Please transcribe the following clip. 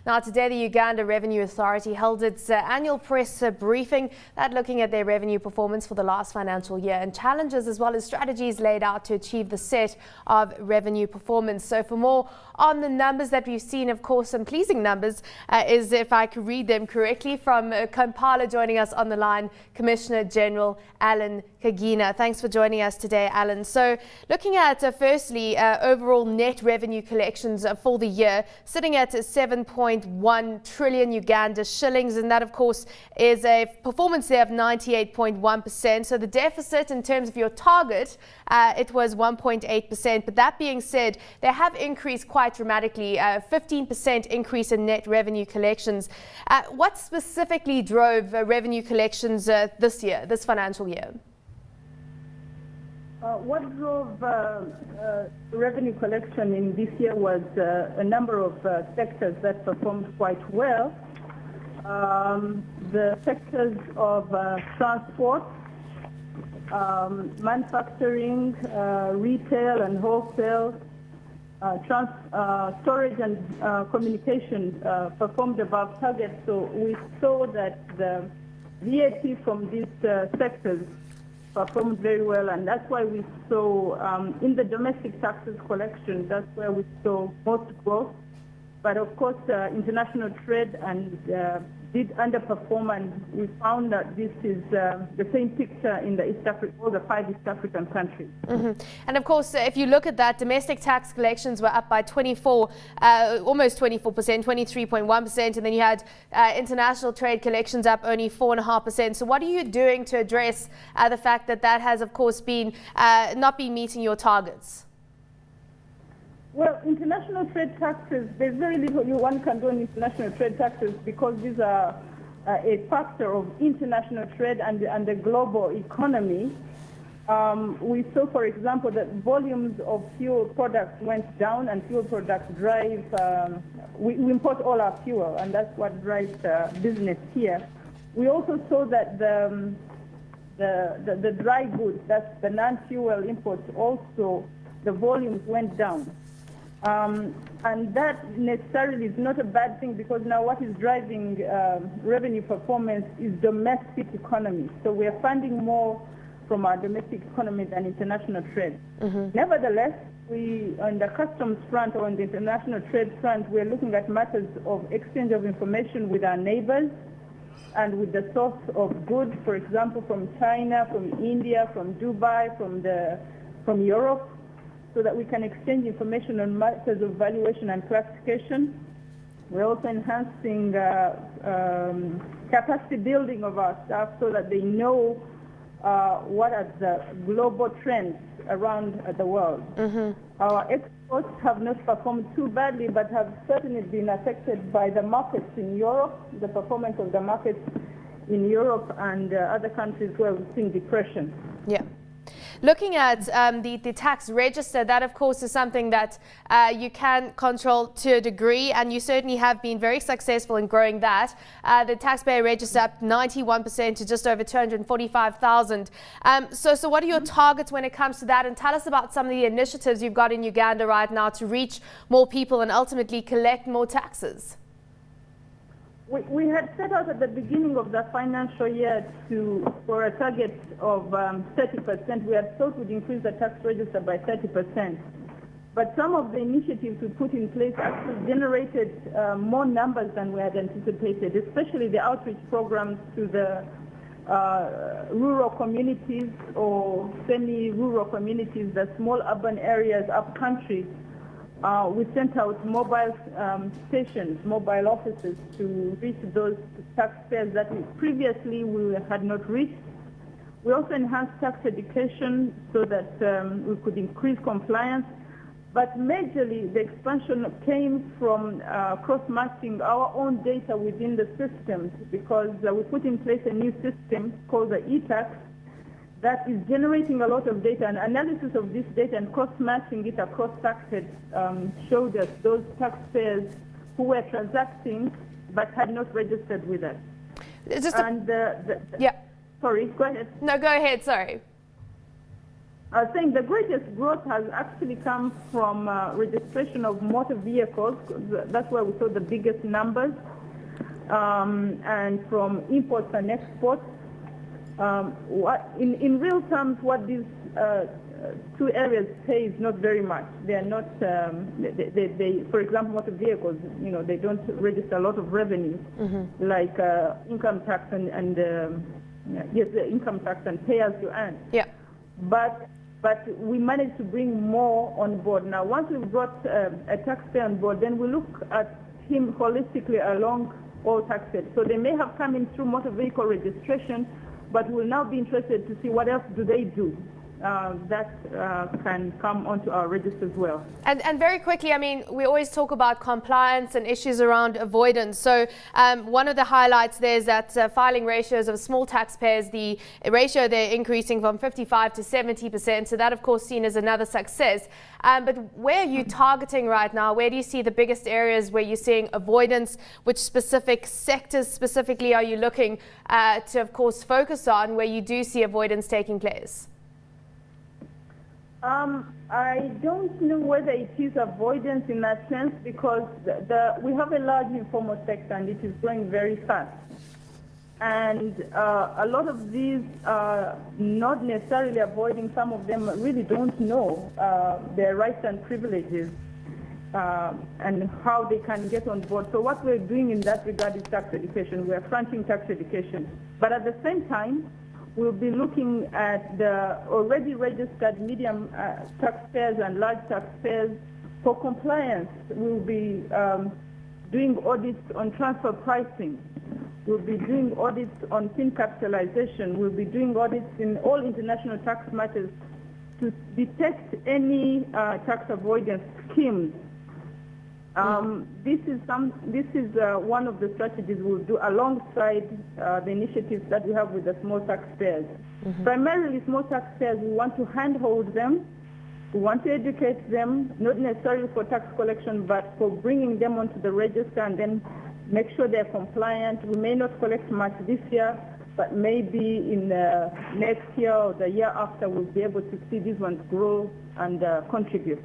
Now today, the Uganda Revenue Authority held its annual press briefing that looking at their revenue performance for the last financial year and challenges as well as strategies laid out to achieve the set of revenue performance. So for more on the numbers that we've seen, of course, some pleasing numbers is, if I could read them correctly, from Kampala joining us on the line, Commissioner General Alan Kagina. Thanks for joining us today, Alan. So looking at firstly overall net revenue collections for the year, sitting at 7.1 trillion Uganda shillings, and that of course is a performance there of 98.1%. So the deficit in terms of your target, it was 1.8%. But that being said, they have increased quite dramatically, 15% increase in net revenue collections. What specifically drove revenue collections this year, this financial year? What drove revenue collection in this year was a number of sectors that performed quite well. The sectors of transport, manufacturing, retail and wholesale, storage and communication performed above target. So we saw that the VAT from these sectors performed very well, and that's why we saw in the domestic taxes collection, that's where we saw most growth. But of course, international trade and did underperform, and we found that this is the same picture in the East Africa, all the 5 East African countries. And of course, if you look at that, domestic tax collections were up by almost 24%, 23.1%, and then you had international trade collections up only 4.5%. So what are you doing to address the fact that that has, of course, been not been meeting your targets? Well, international trade taxes, there's very little one can do on international trade taxes because these are a factor of international trade and the global economy. We saw, for example, that volumes of fuel products went down, and fuel products drive, we import all our fuel, and that's what drives business here. We also saw that the dry goods, that's the non-fuel imports, also the volumes went down. And that necessarily is not a bad thing, because now what is driving revenue performance is domestic economy. So we are funding more from our domestic economy than international trade. Nevertheless, we, on the customs front or on the international trade front, we are looking at matters of exchange of information with our neighbors and with the source of goods, for example, from China, from India, from Dubai, from Europe, so that we can exchange information on matters of valuation and classification. We're also enhancing capacity building of our staff so that they know what are the global trends around the world. Our exports have not performed too badly, but have certainly been affected by the markets in Europe, the performance of the markets in Europe and other countries where we're seeing depression. Yeah. Looking at the tax register, that of course is something that you can control to a degree, and you certainly have been very successful in growing that. The taxpayer register up 91% to just over 245,000. So what are your targets when it comes to that? And tell us about some of the initiatives you've got in Uganda right now to reach more people and ultimately collect more taxes. We had set out at the beginning of the financial year for a target of 30%. We had thought we'd increase the tax register by 30%. But some of the initiatives we put in place actually generated more numbers than we had anticipated, especially the outreach programs to the rural communities or semi-rural communities, the small urban areas, up country. We sent out mobile stations, mobile offices to reach those taxpayers that previously we had not reached. We also enhanced tax education so that we could increase compliance. But majorly, the expansion came from cross-matching our own data within the systems, because we put in place a new system called the e-tax that is generating a lot of data, and analysis of this data and cross-matching it across taxes showed us those taxpayers who were transacting but had not registered with us. Yeah. Sorry, go ahead. No, go ahead, sorry. I think the greatest growth has actually come from registration of motor vehicles. That's where we saw the biggest numbers, and from imports and exports. In real terms, what these two areas pay is not very much. They are not. For example, motor vehicles. They don't register a lot of revenue, like income tax and yes, the income tax and pay as you earn. Yeah. But we managed to bring more on board. Now, once we've brought a taxpayer on board, then we look at him holistically along all taxes. So they may have come in through motor vehicle registration, but we'll now be interested to see what else do they do that can come onto our register as well. And very quickly, I mean, we always talk about compliance and issues around avoidance. So one of the highlights there is that filing ratios of small taxpayers, the ratio they're increasing from 55 to 70%. So that, of course, seen as another success. But where are you targeting right now? Where do you see the biggest areas where you're seeing avoidance? Which specific sectors specifically are you looking to, of course, focus on where you do see avoidance taking place? I don't know whether it is avoidance in that sense, because we have a large informal sector and it is growing very fast. And a lot of these are not necessarily avoiding. Some of them really don't know their rights and privileges and how they can get on board. So what we're doing in that regard is tax education. We're fronting tax education. But at the same time, we'll be looking at the already registered medium taxpayers and large taxpayers for compliance. We'll be doing audits on transfer pricing. We'll be doing audits on PIN capitalization. We'll be doing audits in all international tax matters to detect any tax avoidance schemes. This is one of the strategies we'll do alongside the initiatives that we have with the small taxpayers. Primarily small taxpayers, we want to handhold them, we want to educate them, not necessarily for tax collection, but for bringing them onto the register and then make sure they're compliant. We may not collect much this year, but maybe in next year or the year after, we'll be able to see these ones grow and contribute.